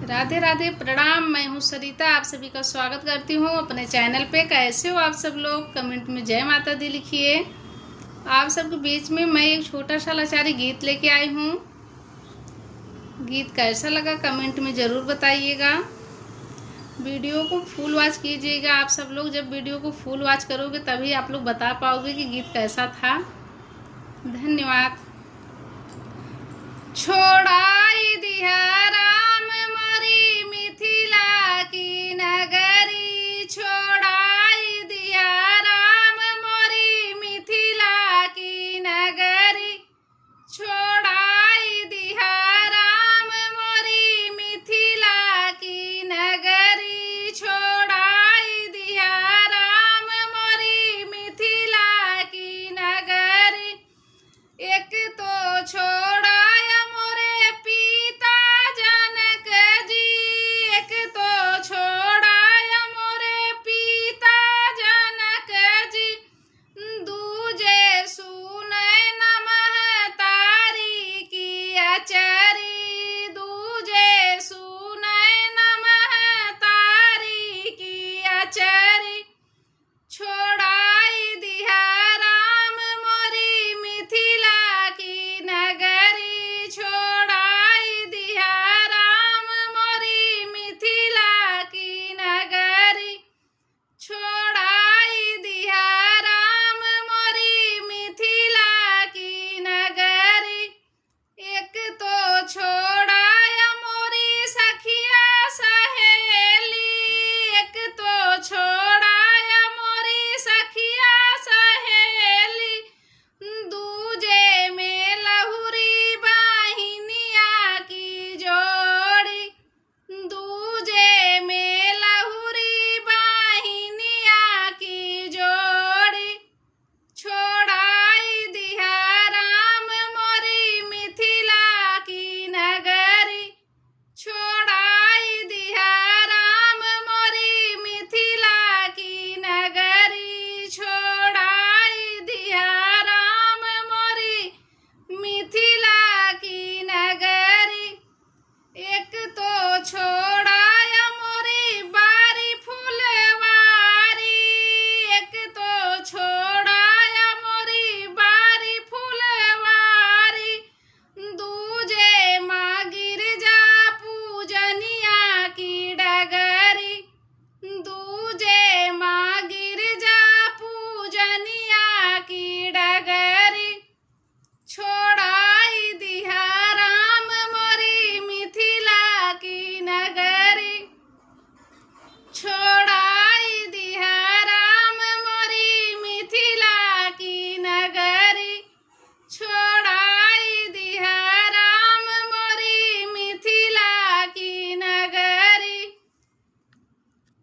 राधे राधे, प्रणाम। मैं हूँ सरिता, आप सभी का स्वागत करती हूँ अपने चैनल पे। कैसे हो आप सब लोग? कमेंट में जय माता दी लिखिए। आप सबके बीच में मैं एक छोटा सा लाचारी गीत लेके आई हूँ। गीत कैसा लगा कमेंट में ज़रूर बताइएगा। वीडियो को फुल वॉच कीजिएगा आप सब लोग। जब वीडियो को फुल वॉच करोगे तभी आप लोग बता पाओगे कि गीत कैसा था। धन्यवाद। छोड़ाई दिया राम मोरी मिथिला की नगरी, छोड़ाई दिया राम मोरी मिथिला की नगरी, छोड़ाई दिया राम मोरी मिथिला की नगरी, छोड़ाई दिया राम मोरी मिथिला की नगरी। एक तो छोड़ा छोड़ाई दिया राम मोरी मिथिला की नगरी, छोड़ाई दिया राम मोरी मिथिला की नगरी, छोड़ाई दिया राम मोरी मिथिला की नगरी। एक तो छोड़ाया मोरी सखिया सहेली, एक तो छोड़ा दूजे में लहुरी बाहिनिया की जोड़ी, दूजे में लहुरी बाहिनिया की जोड़ी। छोड़ाई दिया राम मोरी मिथिला की नगरी, छोड़ाई दिया राम मोरी मिथिला की नगरी, छोड़ाई दिया मिथिला की नगरी। एक तो